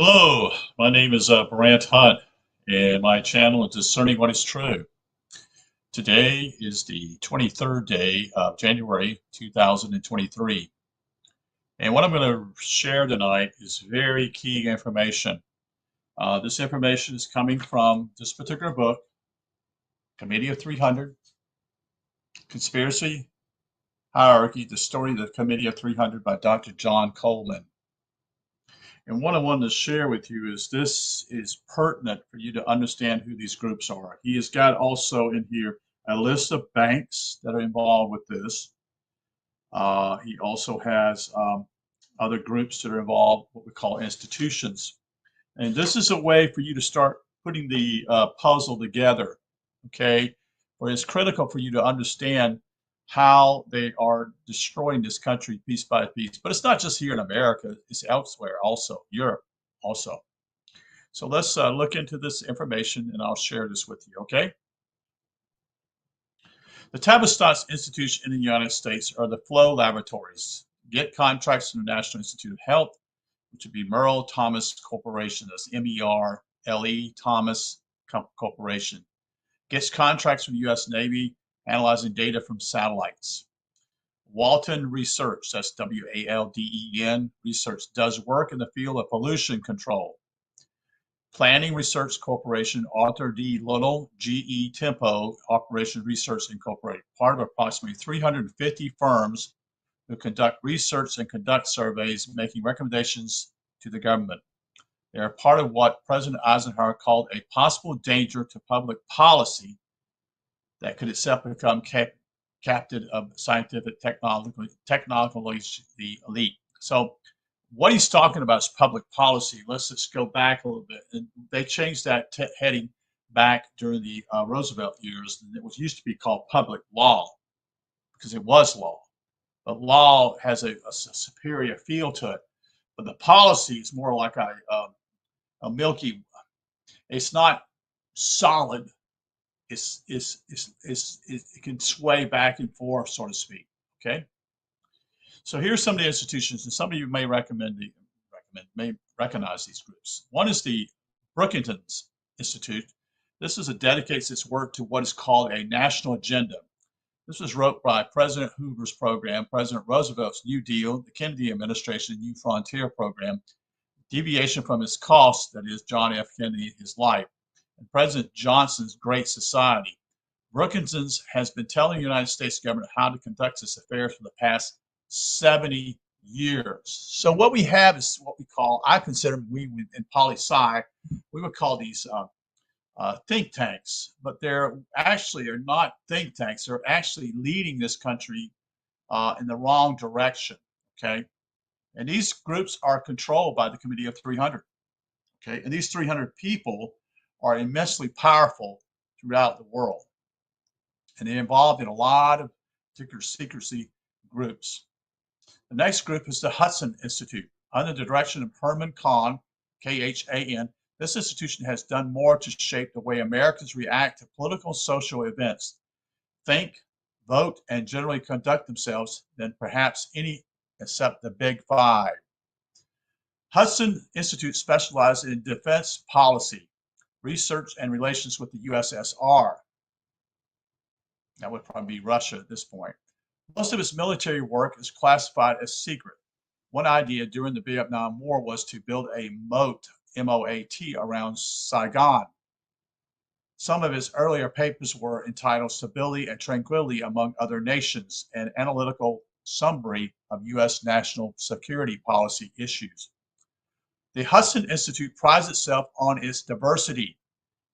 Hello, my name is Brant Hunt, and my channel is Discerning What is True. Today is the 23rd day of January 2023, and what I'm going to share tonight is very key information. This information is coming from this particular book, Committee of 300, Conspiracy Hierarchy, The Story of the Committee of 300 by Dr. John Coleman. And what I wanted to share with you is this is pertinent for you to understand who these groups are. He has got also in here a list of banks that are involved with this. He also has other groups that are involved, what we call institutions. And this is a way for you to start putting the puzzle together, okay? Where it's critical for you to understand how they are destroying this country piece by piece. But it's not just here in America, it's elsewhere also, Europe also. So let's look into this information and I'll share this with you, okay? The Tavistock Institute in the United States are the Flow Laboratories. Get contracts from the National Institute of Health, which would be Merle Thomas Corporation. That's M-E-R-L-E Thomas Corporation. Gets contracts from the U.S. Navy, analyzing data from satellites. Walden Research, that's W-A-L-D-E-N, Research, does work in the field of pollution control. Planning Research Corporation, Arthur D. Little, GE Tempo, Operation Research Incorporated, part of approximately 350 firms who conduct research and conduct surveys, making recommendations to the government. They are part of what President Eisenhower called a possible danger to public policy that could itself become captive of scientific technological the elite. So what he's talking about is public policy. Let's just go back a little bit. And they changed that heading back during the Roosevelt years. And it was used to be called public law because it was law. But law has a superior feel to it. But the policy is more like a milky. It's not solid. It can sway back and forth, so to speak. Okay. So here's some of the institutions, and some of you may may recognize these groups. One is the Brookings Institute. This dedicates its work to what is called a national agenda. This was wrote by President Hoover's program, President Roosevelt's New Deal, the Kennedy administration New Frontier program, deviation from his cost, that is John F. Kennedy, his life, and President Johnson's Great Society. Brookings has been telling the United States government how to conduct its affairs for the past 70 years. So what we have is what we call, I consider, we in poli-sci, we would call these think tanks, but they're actually are not think tanks. They're actually leading this country in the wrong direction, okay? And these groups are controlled by the Committee of 300, okay? And these 300 people are immensely powerful throughout the world. And they're involved in a lot of particular secrecy groups. The next group is the Hudson Institute. Under the direction of Herman Kahn, K-H-A-N, this institution has done more to shape the way Americans react to political and social events, think, vote, and generally conduct themselves than perhaps any except the Big Five. Hudson Institute specializes in defense policy, research, and relations with the USSR. That would probably be Russia at this point. Most of its military work is classified as secret. One idea during the Vietnam War was to build a moat, M-O-A-T, around Saigon. Some of his earlier papers were entitled Stability and Tranquility Among Other Nations, an analytical summary of U.S. national security policy issues. The Hudson Institute prides itself on its diversity.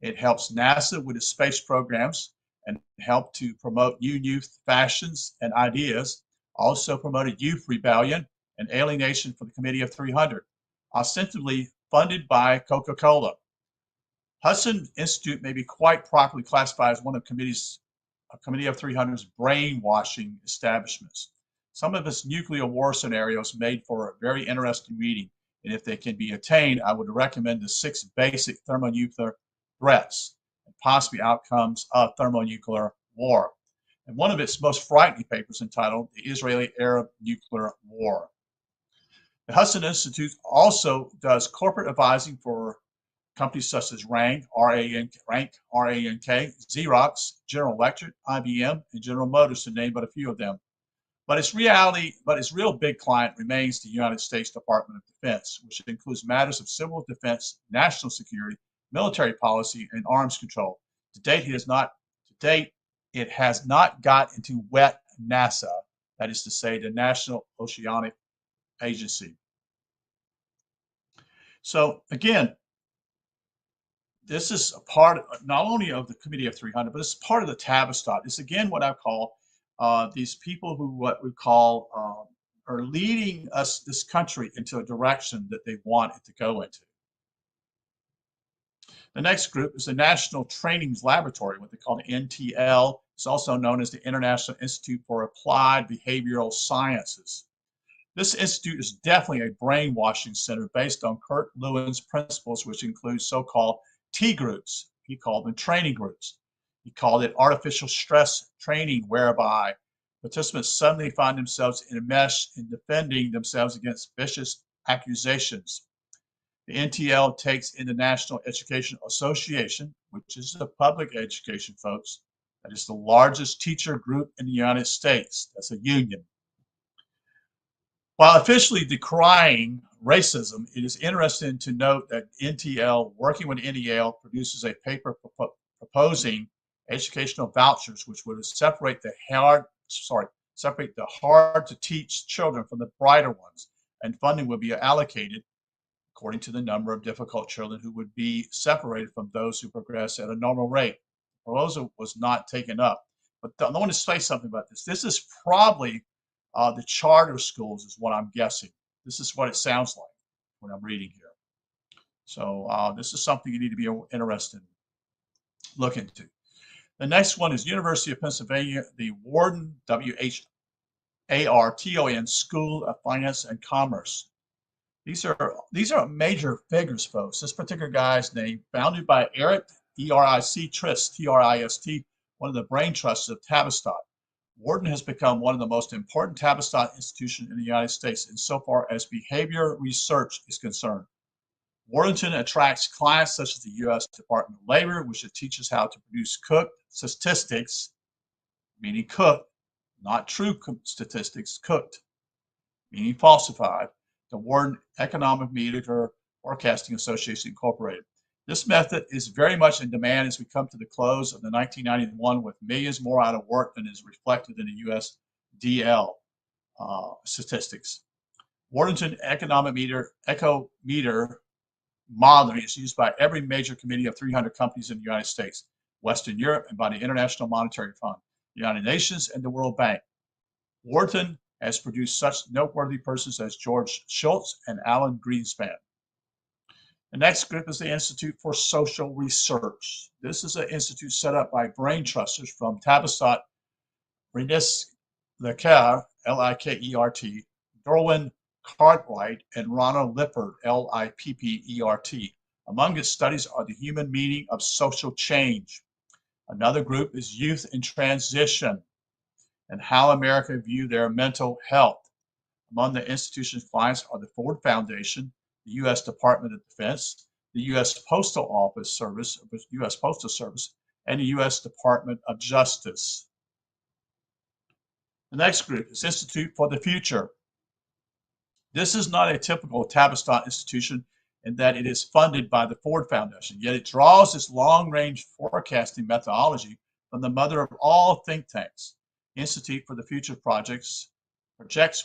It helps NASA with its space programs and helped to promote new youth fashions and ideas, also promoted youth rebellion and alienation for the Committee of 300, ostensibly funded by Coca-Cola. Hudson Institute may be quite properly classified as one of Committee of 300's brainwashing establishments. Some of its nuclear war scenarios made for a very interesting reading, and if they can be attained, I would recommend the 6 basic thermonuclear threats and possibly outcomes of thermonuclear war. And one of its most frightening papers entitled The Israeli-Arab Nuclear War. The Hudson Institute also does corporate advising for companies such as Rank, R-A-N-K, Xerox, General Electric, IBM, and General Motors, to name but a few of them. But its real big client remains the United States Department of Defense, which includes matters of civil defense, national security, military policy, and arms control. To date, it has not got into wet NASA, that is to say, the National Oceanic Agency. So again, this is a part not only of the Committee of 300, but it's part of the Tavistock. It's again what I call these people who what we call are leading this country into a direction that they want it to go into. The next group is the National Training Laboratory, what they call the NTL. It's also known as the International Institute for Applied Behavioral Sciences. This institute is definitely a brainwashing center based on Kurt Lewin's principles, which include so-called T groups. He called them training groups. He called it artificial stress training, whereby participants suddenly find themselves enmeshed in defending themselves against vicious accusations. The NTL takes in the National Education Association, which is the public education folks. That is the largest teacher group in the United States. That's a union. While officially decrying racism, it is interesting to note that NTL, working with NEL, produces a paper proposing educational vouchers, which would separate the hard to teach children from the brighter ones, and funding would be allocated according to the number of difficult children who would be separated from those who progress at a normal rate. The proposal was not taken up. But I want to say something about this. This is probably the charter schools is what I'm guessing. This is what it sounds like when I'm reading here. So this is something you need to be interested in, look into. The next one is University of Pennsylvania, the Wharton, W-H-A-R-T-O-N, School of Finance and Commerce. These are major figures, folks. This particular guy's name, founded by Eric, E-R-I-C, Trist, T-R-I-S-T, one of the brain trusts of Tavistock. Wharton has become one of the most important Tavistock institutions in the United States insofar as behavior research is concerned. Wharton attracts clients such as the U.S. Department of Labor, which it teaches how to produce cooked statistics, meaning cooked, not true statistics, cooked, meaning falsified. The Wharton Economic Meter Forecasting Association Incorporated. This method is very much in demand as we come to the close of the 1991 with millions more out of work than is reflected in the USDL statistics. Wharton Economic Meter modeling is used by every major committee of 300 companies in the United States, Western Europe, and by the International Monetary Fund, the United Nations, and the World Bank. Wharton has produced such noteworthy persons as George Shultz and Alan Greenspan. The next group is the Institute for Social Research. This is an institute set up by brain trusters from Tavistock, Renis Lickert, L-I-K-E-R-T, Derwin Cartwright, and Ronald Lippert, L-I-P-P-E-R-T. Among its studies are the human meaning of social change. Another group is Youth in Transition and how America view their mental health. Among the institution's clients are the Ford Foundation, the U.S. Department of Defense, the U.S. Postal Service, and the U.S. Department of Justice. The next group is Institute for the Future. This is not a typical Tavistock institution in that it is funded by the Ford Foundation, yet it draws its long-range forecasting methodology from the mother of all think tanks. Institute for the Future projects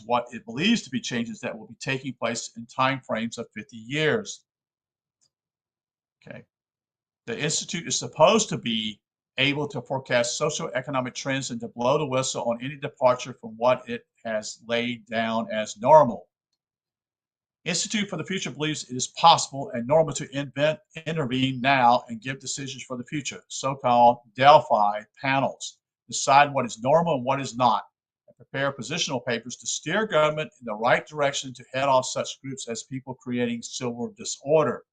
what it believes to be changes that will be taking place in time frames of 50 years. Okay. The Institute is supposed to be able to forecast socio-economic trends and to blow the whistle on any departure from what it has laid down as normal. Institute for the Future believes it is possible and normal to intervene now and give decisions for the future, so-called Delphi panels, decide what is normal and what is not, and prepare positional papers to steer government in the right direction to head off such groups as people creating civil disorder.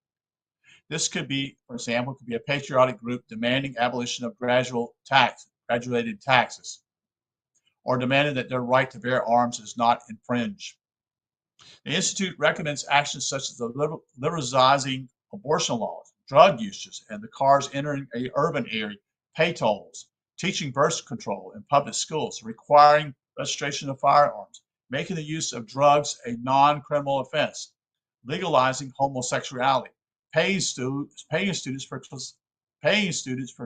This could be, for example, could be a patriotic group demanding abolition of graduated taxes, or demanding that their right to bear arms is not infringed. The Institute recommends actions such as the liberalizing abortion laws, drug uses, and the cars entering a urban area, pay tolls, teaching birth control in public schools, requiring registration of firearms, making the use of drugs a non-criminal offense, legalizing homosexuality, paying students for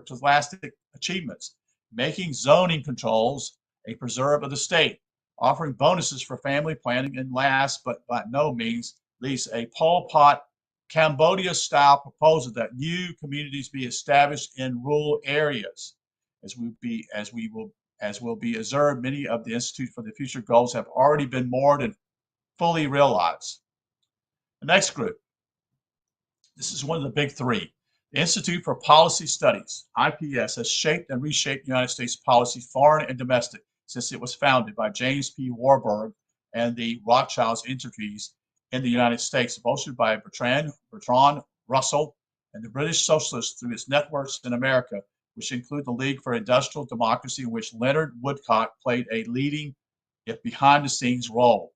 scholastic achievements, making zoning controls a preserve of the state, offering bonuses for family planning, and last but by no means least, a Pol Pot Cambodia-style proposal that new communities be established in rural areas. As will be observed, many of the Institute for the Future goals have already been more than fully realized. The next group, this is one of the big three. The Institute for Policy Studies, IPS, has shaped and reshaped United States policy, foreign and domestic, since it was founded by James P. Warburg and the Rothschilds' entities in the United States, bolstered by Bertrand Russell and the British Socialists through its networks in America, which include the League for Industrial Democracy, in which Leonard Woodcock played a leading, if behind-the-scenes role.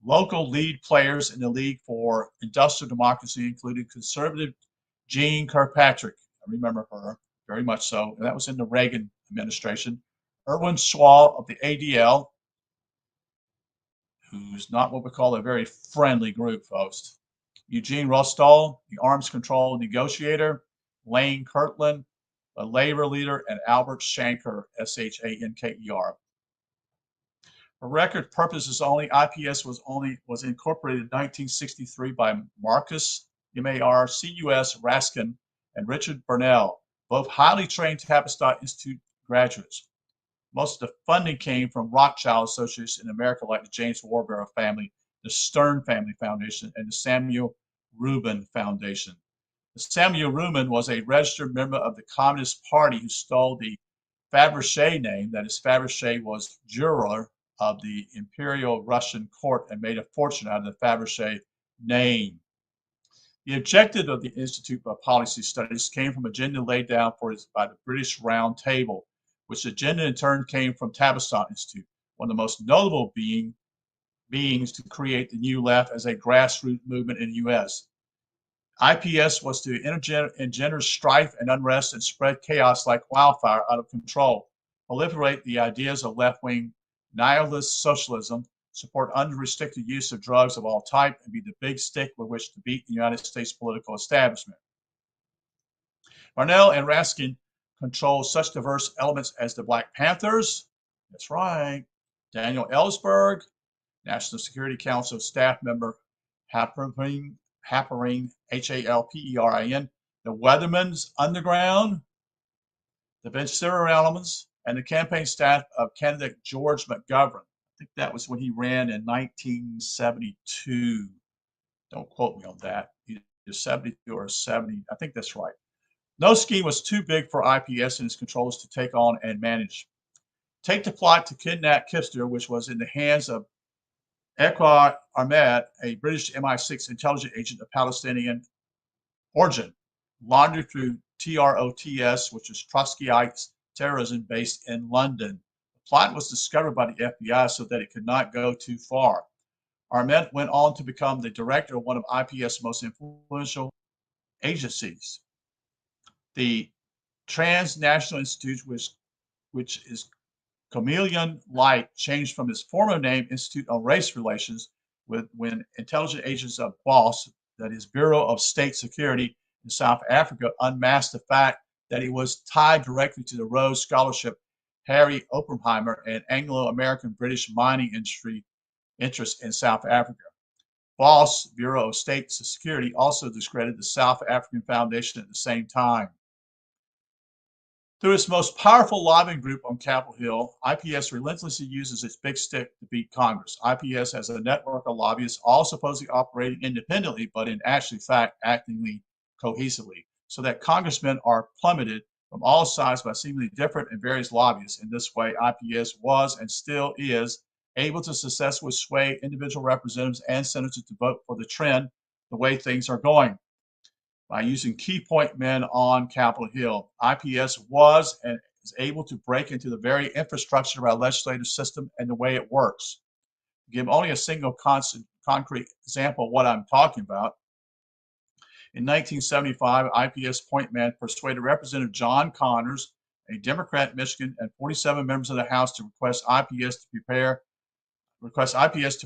Local lead players in the League for Industrial Democracy included conservative Jean Kirkpatrick. I remember her very much so. And that was in the Reagan administration. Erwin Schwall of the ADL, who's not what we call a very friendly group, folks. Eugene Rostow, the arms control negotiator. Lane Kirtland, a labor leader, and Albert Shanker, Shanker. For record purposes only, IPS was incorporated in 1963 by Marcus Marcus Raskin and Richard Burnell, both highly trained Tavistock Institute graduates. Most of the funding came from Rothschild associates in America, like the James Warburg family, the Stern Family Foundation, and the Samuel Rubin Foundation. The Samuel Rubin was a registered member of the Communist Party who stole the Fabergé name. That is, Fabergé was juror of the Imperial Russian court and made a fortune out of the Fabergé name. The objective of the Institute for Policy Studies came from agenda laid down for it by the British Round Table, which agenda in turn came from Tavistock Institute, one of the most notable beings to create the New Left as a grassroots movement in the U.S. IPS was to engender strife and unrest and spread chaos like wildfire out of control, proliferate the ideas of left-wing nihilist socialism, support unrestricted use of drugs of all type, and be the big stick with which to beat the United States political establishment. Burnell and Raskin controlled such diverse elements as the Black Panthers, that's right, Daniel Ellsberg, National Security Council staff member Halperin, Halperin, the Weathermen's Underground, the Ventura elements, and the campaign staff of candidate George McGovern. I think that was when he ran in 1972. Don't quote me on that. Either 72 or 70. I think that's right. No scheme was too big for IPS and its controllers to take on and manage. Take the plot to kidnap Kipster, which was in the hands of Equa Ahmed, a British MI6 intelligence agent of Palestinian origin, laundered through TROTS, which is Trotskyite terrorism based in London. The plot was discovered by the FBI so that it could not go too far. Ahmed went on to become the director of one of IPS' most influential agencies, the Transnational Institute, which is Chameleon Light, changed from its former name, Institute on Race Relations, when intelligence agents of BOSS, that is Bureau of State Security in South Africa, unmasked the fact that it was tied directly to the Rhodes Scholarship, Harry Oppenheimer, and Anglo-American British mining industry interests in South Africa. BOSS, Bureau of State Security, also discredited the South African Foundation at the same time. Through its most powerful lobbying group on Capitol Hill, IPS relentlessly uses its big stick to beat Congress. IPS has a network of lobbyists, all supposedly operating independently, but in actual fact acting cohesively, so that congressmen are plummeted from all sides by seemingly different and various lobbyists. In this way, IPS was and still is able to successfully sway individual representatives and senators to vote for the trend, the way things are going. By using key point men on Capitol Hill, IPS was and is able to break into the very infrastructure of our legislative system and the way it works. To give only a single concrete example of what I'm talking about. In 1975, IPS point man persuaded Representative John Connors, a Democrat in Michigan, and 47 members of the House to request IPS to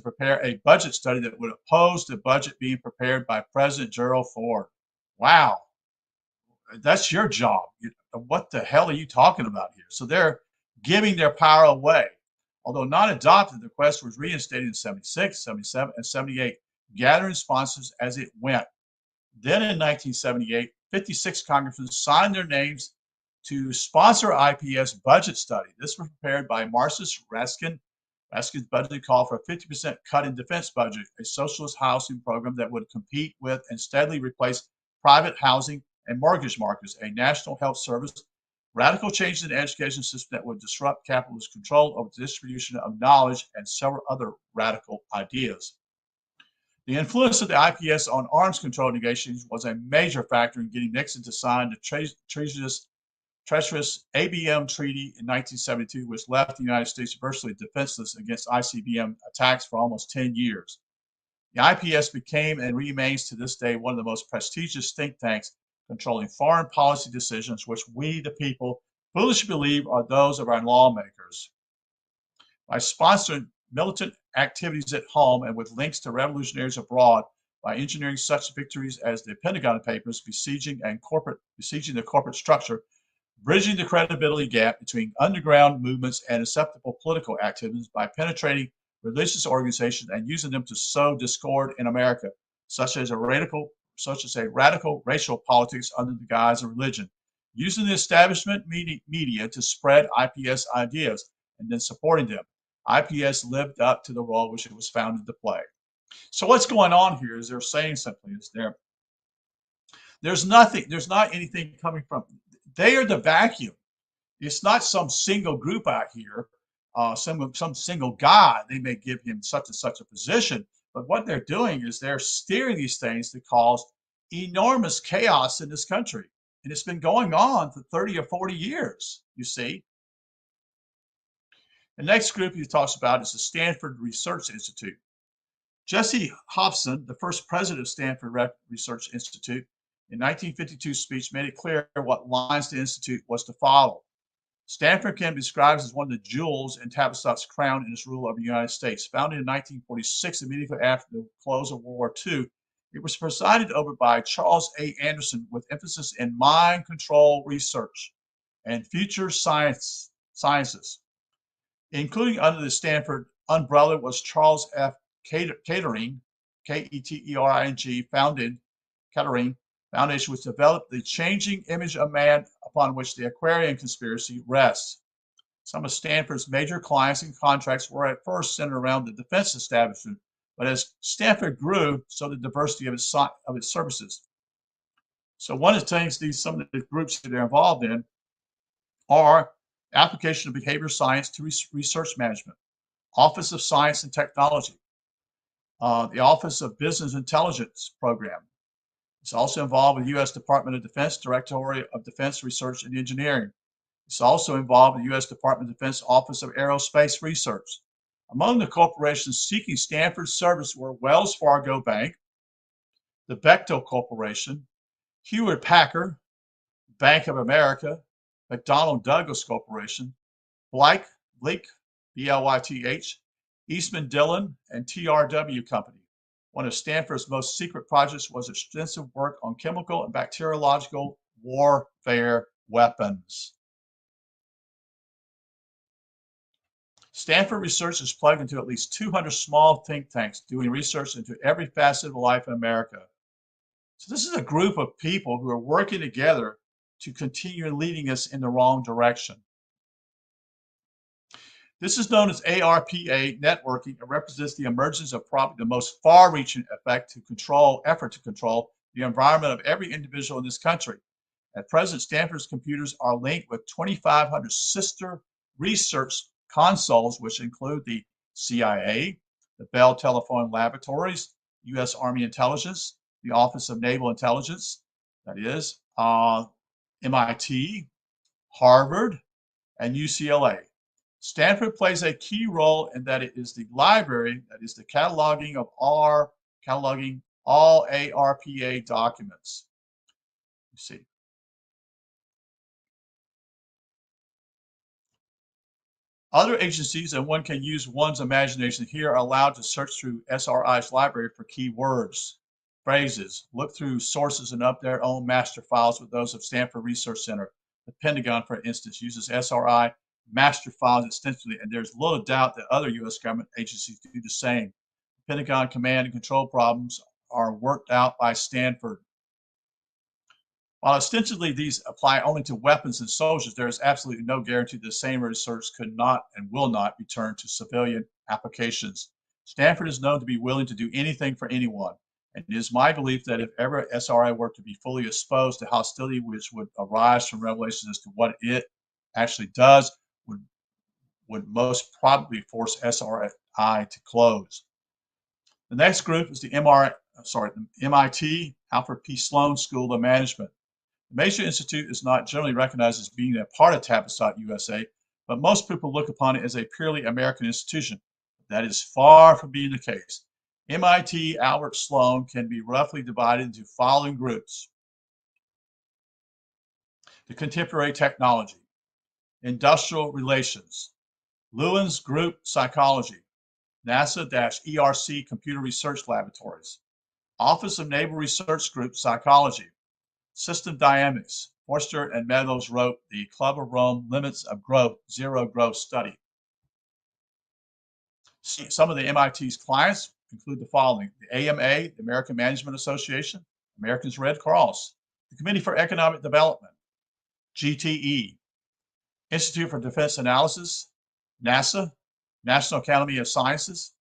prepare a budget study that would oppose the budget being prepared by President Gerald Ford. Wow, that's your job. What the hell are you talking about here? So they're giving their power away. Although not adopted, the request was reinstated in 76, 77, and 78, gathering sponsors as it went. Then in 1978, 56 congressmen signed their names to sponsor IPS budget study. This was prepared by Marcus Raskin. Raskin's budget called for a 50% cut in defense budget, a socialist housing program that would compete with and steadily replace private housing and mortgage markets, a national health service, radical changes in the education system that would disrupt capitalist control over the distribution of knowledge, and several other radical ideas. The influence of the IPS on arms control negotiations was a major factor in getting Nixon to sign the treacherous ABM Treaty in 1972, which left the United States virtually defenseless against ICBM attacks for almost 10 years. The IPS became and remains to this day one of the most prestigious think tanks controlling foreign policy decisions, which we, the people, foolishly believe are those of our lawmakers. By sponsoring militant activities at home and with links to revolutionaries abroad, by engineering such victories as the Pentagon Papers, besieging the corporate structure, bridging the credibility gap between underground movements and acceptable political activities, by penetrating religious organizations and using them to sow discord in America, such as a radical racial politics under the guise of religion, using the establishment media to spread IPS ideas and then supporting them. IPS lived up to the role which it was founded to play. So what's going on here is they're saying simply is there's not anything coming from, they are the vacuum. It's not some single group out here, some single guy. They may give him such and such a position, but what they're doing is they're steering these things to cause enormous chaos in this country. And it's been going on for 30 or 40 years, you see. The next group he talks about is the Stanford Research Institute. Jesse Hobson, the first president of Stanford Research Institute, in 1952 speech made it clear what lines the institute was to follow. Stanford can be described as one of the jewels in Tavistock's crown in its rule of the United States. Founded in 1946, immediately after the close of World War II, it was presided over by Charles A. Anderson with emphasis in mind control research and future sciences. Including under the Stanford umbrella was Charles F. Kettering, K-E-T-E-R-I-N-G, Foundation, which developed the changing image of man upon which the Aquarian conspiracy rests. Some of Stanford's major clients and contracts were at first centered around the defense establishment, but as Stanford grew, so the diversity of its services. So one of the things some of the groups that they're involved in are application of behavioral science to research management, Office of Science and Technology, the Office of Business Intelligence Program. It's also involved with the U.S. Department of Defense, Directorate of Defense Research and Engineering. It's also involved with the U.S. Department of Defense Office of Aerospace Research. Among the corporations seeking Stanford's service were Wells Fargo Bank, the Bechtel Corporation, Hewlett Packard, Bank of America, McDonnell Douglas Corporation, Bleak, B-L-Y-T-H, Eastman Dillon, and TRW Company. One of Stanford's most secret projects was extensive work on chemical and bacteriological warfare weapons. Stanford Research is plugged into at least 200 small think tanks doing research into every facet of life in America. So this is a group of people who are working together to continue leading us in the wrong direction. This is known as ARPA networking and represents the emergence of probably the most far-reaching effort to control the environment of every individual in this country. At present, Stanford's computers are linked with 2,500 sister research consoles, which include the CIA, the Bell Telephone Laboratories, U.S. Army Intelligence, the Office of Naval Intelligence, that is, MIT, Harvard, and UCLA. Stanford plays a key role in that it is the library that is the cataloging all ARPA documents. You see. Other agencies, and one can use one's imagination here, are allowed to search through SRI's library for keywords, phrases, look through sources and up their own master files with those of Stanford Research Center. The Pentagon, for instance, uses SRI master files extensively, and there's little doubt that other U.S. government agencies do the same. Pentagon command and control problems are worked out by Stanford. While ostensibly these apply only to weapons and soldiers, there is absolutely no guarantee the same research could not and will not be turned to civilian applications. Stanford is known to be willing to do anything for anyone, and it is my belief that if ever SRI were to be fully exposed to hostility which would arise from revelations as to what it actually does, would most probably force SRI to close. The next group is the MIT Alfred P. Sloan School of Management. The Mason Institute is not generally recognized as being a part of Tavistock, USA, but most people look upon it as a purely American institution. That is far from being the case. MIT Albert Sloan can be roughly divided into following groups: the contemporary technology, industrial relations, Lewin's Group Psychology, NASA-ERC Computer Research Laboratories, Office of Naval Research Group Psychology, System Dynamics. Forster and Meadows wrote the Club of Rome Limits of Growth, Zero Growth Study. Some of the MIT's clients include the following: the AMA, the American Management Association, Americans Red Cross, the Committee for Economic Development, GTE, Institute for Defense Analysis, NASA, National Academy of Sciences,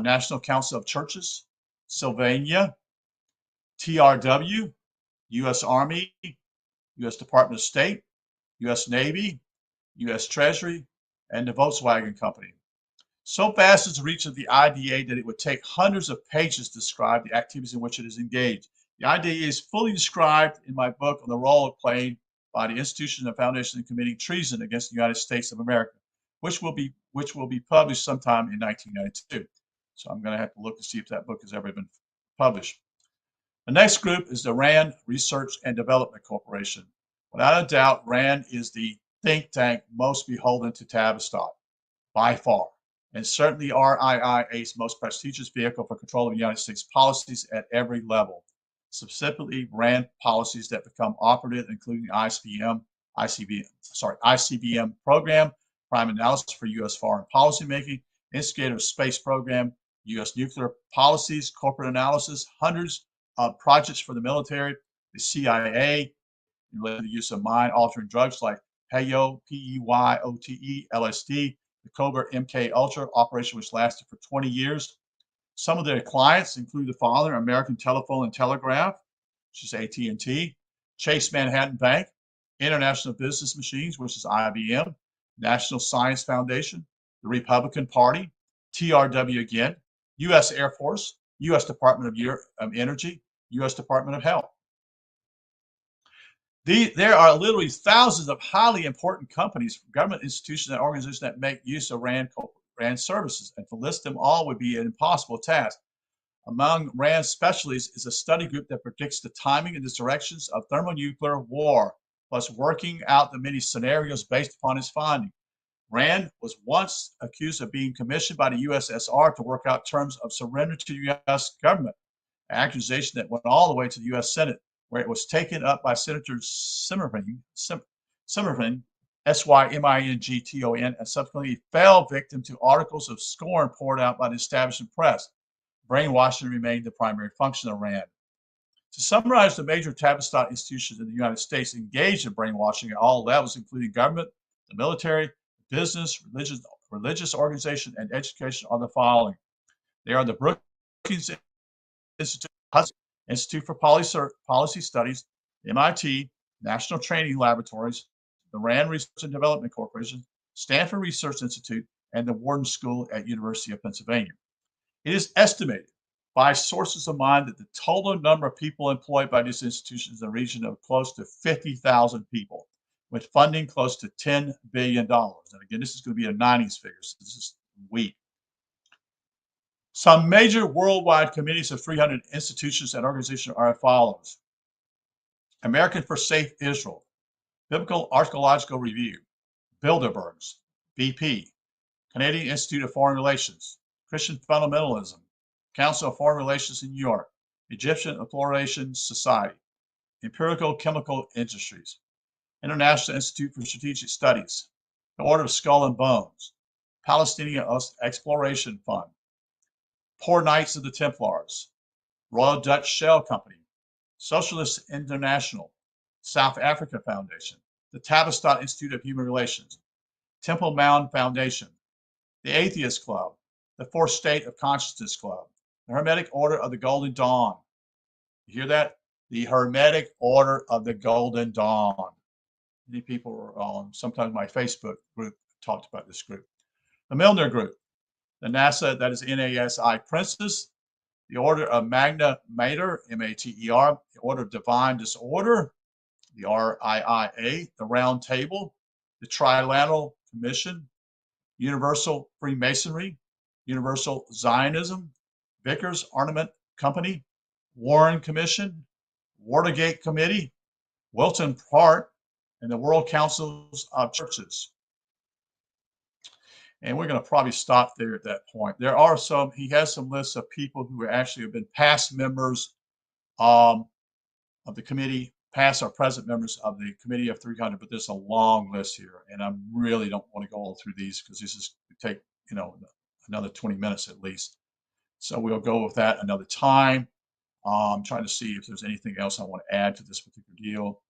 National Council of Churches, Sylvania, TRW, U.S. Army, U.S. Department of State, U.S. Navy, U.S. Treasury, and the Volkswagen Company. So vast is the reach of the IDA that it would take hundreds of pages to describe the activities in which it is engaged. The IDA is fully described in my book on the role played by the institution and foundation in committing treason against the United States of America, which will be published sometime in 1992. So I'm going to have to look to see if that book has ever been published. The next group is the RAND Research and Development Corporation. Without a doubt, RAND is the think tank most beholden to Tavistock, by far, and certainly RIIA's most prestigious vehicle for control of United States policies at every level, specifically RAND policies that become operative, including the ICBM program, prime analysis for U.S. foreign policymaking, instigator of space program, U.S. nuclear policies, corporate analysis, hundreds of projects for the military, the CIA, related to the use of mind-altering drugs like peyote, P-E-Y-O-T-E, LSD, the covert MK Ultra operation, which lasted for 20 years. Some of their clients include the following: American Telephone and Telegraph, which is AT&T, Chase Manhattan Bank, International Business Machines, which is IBM, National Science Foundation, the Republican Party, TRW again, U.S. Air Force, U.S. Department of Energy, U.S. Department of Health. There are literally thousands of highly important companies, government institutions, and organizations that make use of RAND services, and to list them all would be an impossible task. Among RAND specialties is a study group that predicts the timing and the directions of thermonuclear war, plus working out the many scenarios based upon its finding. RAND was once accused of being commissioned by the USSR to work out terms of surrender to the U.S. government, an accusation that went all the way to the U.S. Senate, where it was taken up by Senator Simmervin, S-Y-M-I-N-G-T-O-N, and subsequently fell victim to articles of scorn poured out by the establishment press. Brainwashing remained the primary function of RAND. To summarize, the major Tavistock institutions in the United States engaged in brainwashing at all levels, including government, the military, business, religious organization, and education, are the following. They are the Brookings Institute, Institute for Policy Studies, MIT, National Training Laboratories, the RAND Research and Development Corporation, Stanford Research Institute, and the Wharton School at University of Pennsylvania. It is estimated by sources of mine that the total number of people employed by these institutions is in the region of close to 50,000 people. with funding close to $10 billion. And again, this is going to be a 90s figure, so this is weak. Some major worldwide committees of 300 institutions and organizations are as follows: American for Safe Israel, Biblical Archaeological Review, Bilderbergs, BP, Canadian Institute of Foreign Relations, Christian Fundamentalism, Council of Foreign Relations in New York, Egyptian Exploration Society, Empirical Chemical Industries, International Institute for Strategic Studies, the Order of Skull and Bones, Palestinian Exploration Fund, Poor Knights of the Templars, Royal Dutch Shell Company, Socialist International, South Africa Foundation, the Tavistock Institute of Human Relations, Temple Mount Foundation, the Atheist Club, the Fourth State of Consciousness Club, the Hermetic Order of the Golden Dawn. You hear that? The Hermetic Order of the Golden Dawn. Many people are on, sometimes my Facebook group talked about this group. The Milner Group, the NASA, that is NASI Princess, the Order of Magna Mater, M-A-T-E-R, the Order of Divine Disorder, the RIIA, the Round Table, the Trilateral Commission, Universal Freemasonry, Universal Zionism, Vickers Armament Company, Warren Commission, Watergate Committee, Wilton Park, and the World Councils of Churches. And we're going to probably stop there at that point. There are some, he has some lists of people who actually have been past members of the committee, past or present members of the Committee of 300, but there's a long list here. And I really don't want to go all through these because this is take, another 20 minutes at least. So we'll go with that another time. I'm trying to see if there's anything else I want to add to this particular deal.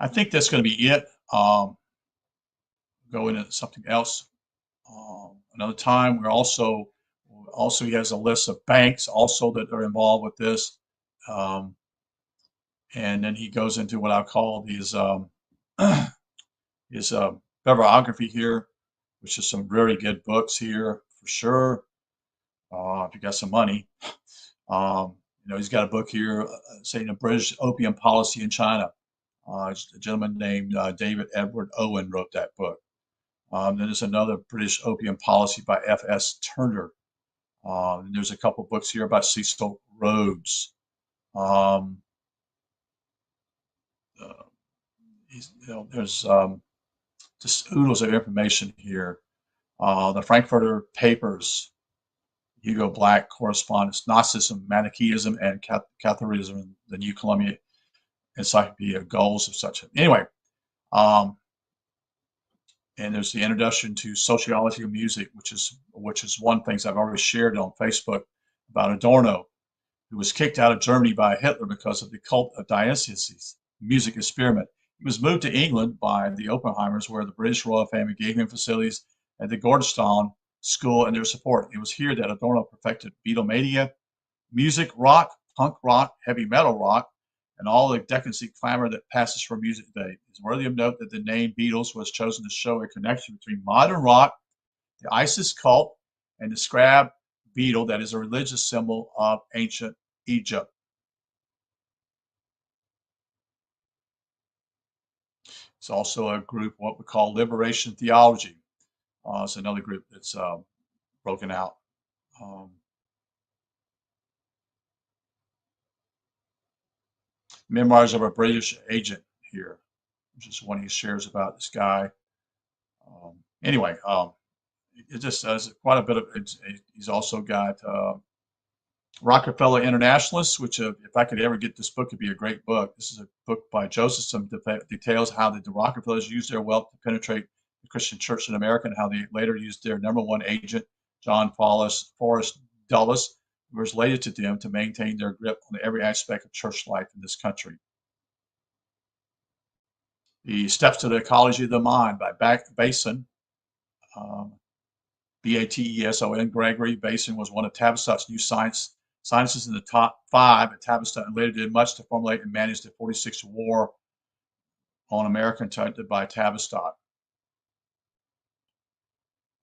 I think that's going to be it. Go into something else another time. We're also he has a list of banks also that are involved with this, and then he goes into what I call his bibliography here, which is some very good books here for sure. If you got some money, he's got a book here saying the British opium policy in China. A gentleman named David Edward Owen wrote that book. Then there's another British opium policy by F.S. Turner. And there's a couple books here about Cecil Rhodes. There's just oodles of information here. The Frankfurter Papers, Hugo Black correspondence, Gnosticism, Manichaeism, and Catholicism, the New Columbia Encyclopedia, goals of such. Anyway, and there's the Introduction to Sociology of Music, which is one thing I've already shared on Facebook about Adorno, who was kicked out of Germany by Hitler because of the cult of Dionysus music experiment. He was moved to England by the Oppenheimers, where the British royal family gave him facilities at the Gordonstoun School and their support. It was here that Adorno perfected Beatlemania, music, rock, punk rock, heavy metal rock, and all the decency clamor that passes for music today. It's worthy of note that the name Beatles was chosen to show a connection between modern rock, the Isis cult, and the scrab beetle that is a religious symbol of ancient Egypt. It's also a group, what we call Liberation Theology. It's another group that's broken out. Memoirs of a British Agent here, which is one he shares about this guy. Anyway, it just has quite a bit of, he's also got Rockefeller Internationalists, which if I could ever get this book, it'd be a great book. This is a book by Josephson that details how the Rockefellers used their wealth to penetrate the Christian church in America and how they later used their number one agent, John Forrest Dulles, who was related to them to maintain their grip on every aspect of church life in this country. The Steps to the Ecology of the Mind by Basin, B-A-T-E-S-O-N. Gregory Basin was one of Tavistock's new science Scientists in the top 5 at Tavistock and later did much to formulate and manage the 46 war on America conducted by Tavistock.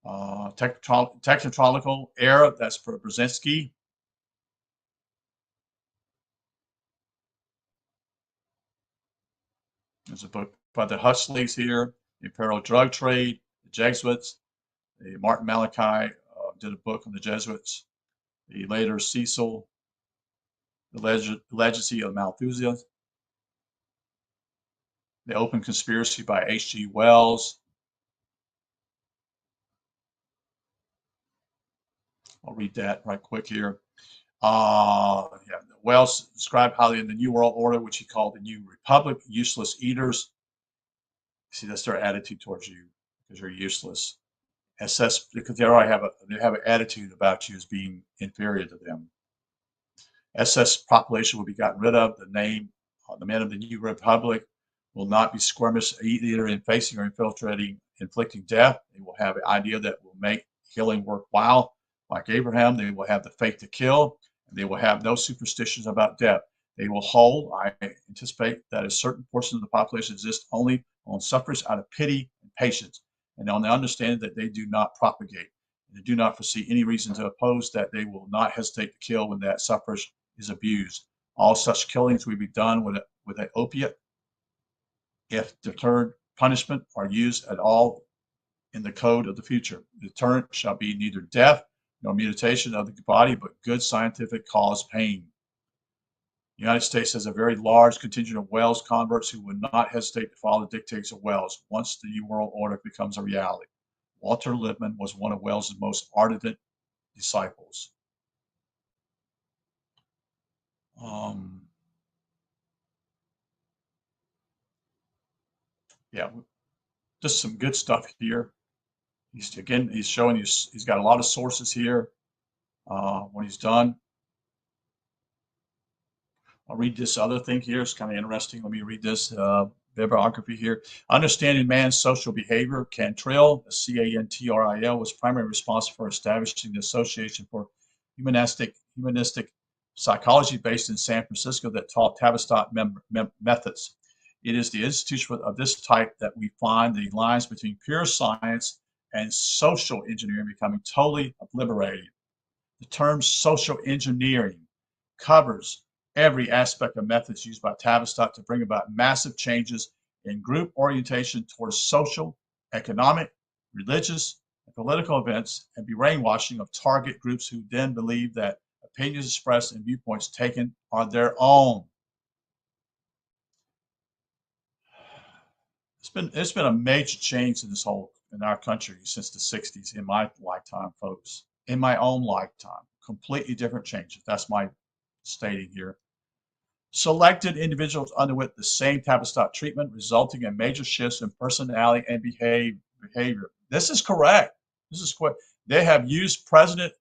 Technotronical era, that's for Brzezinski. There's a book by the Huxleys here, The Imperial Drug Trade, the Jesuits. The Martin Malachi did a book on the Jesuits. The later Cecil, The Legacy of Malthusian. The Open Conspiracy by H.G. Wells. I'll read that right quick here. Yeah, Wells described how in the New World Order, which he called the New Republic, useless eaters. See, that's their attitude towards you because you're useless. SS, because they already have an attitude about you as being inferior to them. SS population will be gotten rid of. The name, the men of the New Republic, will not be squirmish either in facing or infiltrating, inflicting death. They will have an idea that will make killing worthwhile. Like Abraham, they will have the faith to kill, and they will have no superstitions about death. They will hold, I anticipate, that a certain portion of the population exists only on sufferers out of pity and patience, and on the understanding that they do not propagate. They do not foresee any reason to oppose that they will not hesitate to kill when that suffers is abused. All such killings will be done with an opiate. If deterrent punishment are used at all in the code of the future, the deterrent shall be neither death nor mutilation of the body, but good scientific cause pain. The United States has a very large contingent of Wells converts who would not hesitate to follow the dictates of Wells once the New World Order becomes a reality. Walter Lippmann was one of Wells' most ardent disciples. Yeah, just some good stuff here. He's showing you, he's got a lot of sources here when he's done. I'll read this other thing here. It's kind of interesting. Let me read this bibliography here. Understanding Man's Social Behavior. Cantrell, Cantril, was primarily responsible for establishing the Association for Humanistic Psychology based in San Francisco that taught Tavistock methods. It is the institution of this type that we find the lines between pure science and social engineering becoming totally obliterated. The term social engineering covers every aspect of methods used by Tavistock to bring about massive changes in group orientation towards social, economic, religious, and political events, and brainwashing of target groups who then believe that opinions expressed and viewpoints taken are their own. It's been a major change in our country since the 60s in my lifetime, folks. In my own lifetime, completely different changes. That's my stating here. Selected individuals underwent the same Tavistock treatment, resulting in major shifts in personality and behavior. This is correct. This is correct. They have used president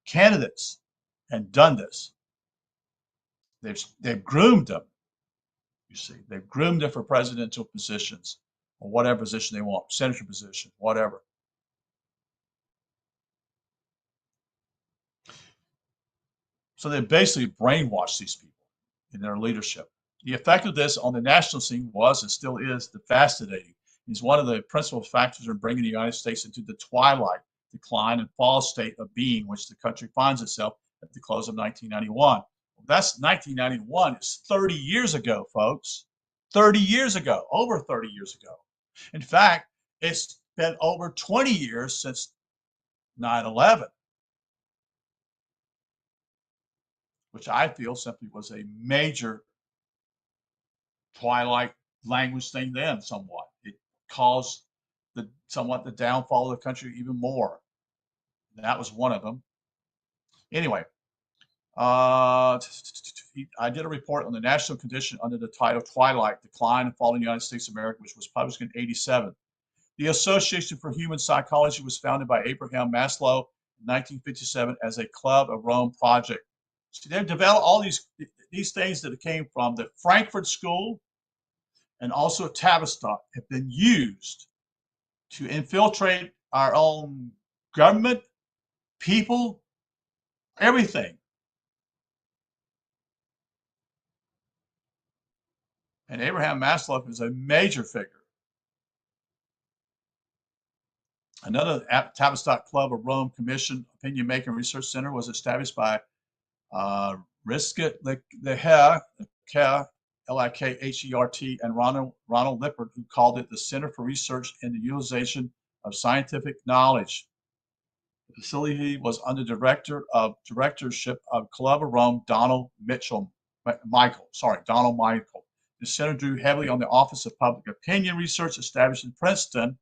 candidates and done this. They've groomed them. You see, they've groomed them for presidential positions or whatever position they want, senator position, whatever. So they basically brainwashed these people in their leadership. The effect of this on the national scene was and still is devastating. It's one of the principal factors in bringing the United States into the twilight, decline, and fall state of being which the country finds itself at the close of 1991. Well, that's 1991. It's 30 years ago, folks. 30 years ago, over 30 years ago. In fact, it's been over 20 years since 9/11. Which I feel simply was a major twilight language thing then somewhat. It caused somewhat the downfall of the country even more. And that was one of them. Anyway, I did a report on the national condition under the title Twilight, Decline and Fall in the United States of America, which was published in 1987. The Association for Human Psychology was founded by Abraham Maslow in 1957 as a Club of Rome project. So they've developed all these things that came from the Frankfurt School and also Tavistock have been used to infiltrate our own government, people, everything. And Abraham Maslow is a major figure. Another Tavistock Club of Rome Commission Opinion Making Research Center was established by Risket Leher, Likhert, and Ronald Lippert, who called it the Center for Research and the Utilization of Scientific Knowledge. The facility was under directorship of Club of Rome Donald Michael. The center drew heavily on the Office of Public Opinion Research established in Princeton,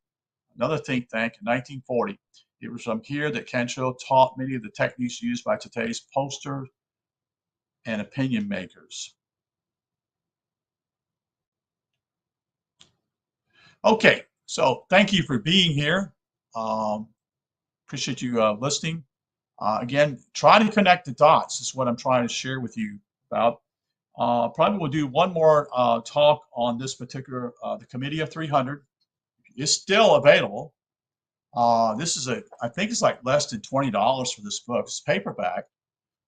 another think tank, in 1940. It was from here that Cantrell taught many of the techniques used by today's pollsters and opinion makers. Okay, so thank you for being here. Appreciate you listening. Again, try to connect the dots is what I'm trying to share with you about. Probably we'll do one more talk on this particular, the Committee of 300. It's still available. This is I think it's like less than $20 for this book. It's paperback.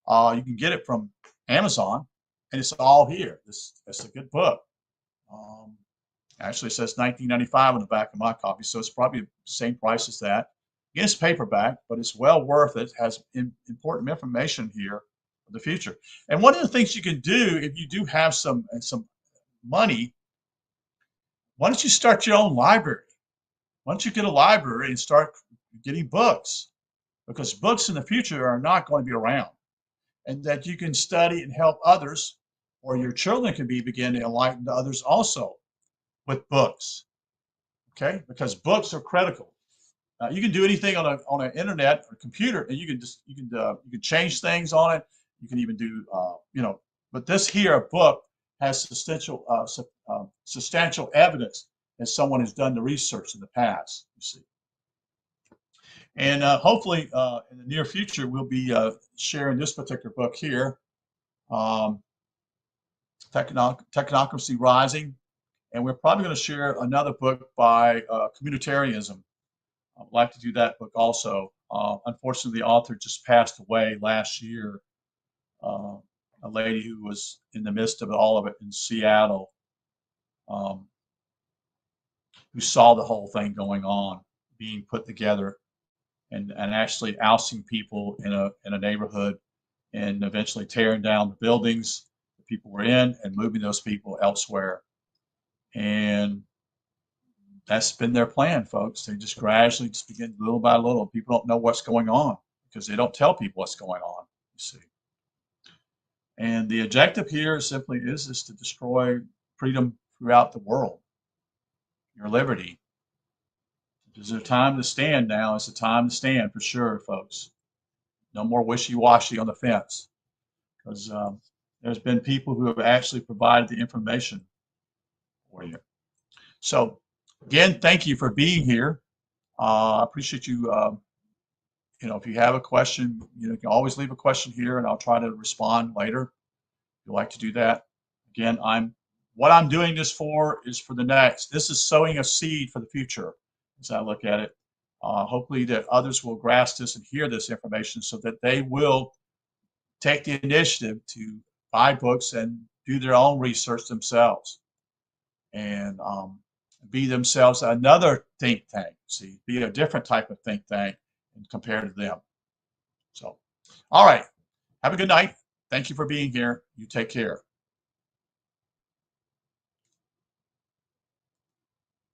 You can get it from Amazon, and it's all here. It's a good book. Actually, it says $19.95 on the back of my copy, so it's probably the same price as that. Again, it's paperback, but it's well worth it. It has important information here for the future. And one of the things you can do if you do have some money, why don't you start your own library? Why don't you get a library and start getting books? Because books in the future are not going to be around, and that you can study and help others, or your children can begin to enlighten others also with books. Okay, because books are critical. You can do anything on an internet or computer, and you can change things on it. You can even do but this here book has substantial evidence that someone has done the research in the past. You see, and hopefully in the near future we'll be sharing this particular book here, Technocracy Rising, and we're probably going to share another book by Communitarianism. I'd like to do that book also. Unfortunately, the author just passed away last year. A lady who was in the midst of all of it in Seattle, who saw the whole thing going on, being put together, and actually ousting people in a neighborhood, and eventually tearing down the buildings the people were in and moving those people elsewhere. And that's been their plan, folks. They just gradually just begin little by little. People don't know what's going on because they don't tell people what's going on, you see. And the objective here simply is to destroy freedom throughout the world, your liberty. Is there time to stand now? It's the time to stand for sure, folks. No more wishy-washy on the fence, because there's been people who have actually provided the information for you. So, again, thank you for being here. I appreciate you. If you have a question, you can always leave a question here, and I'll try to respond later. If you'd like to do that. Again, what I'm doing this for is for the next. This is sowing a seed for the future, as I look at it. Hopefully that others will grasp this and hear this information so that they will take the initiative to buy books and do their own research themselves, and be themselves another think tank. See, be a different type of think tank compared to them. So, all right. Have a good night. Thank you for being here. You take care.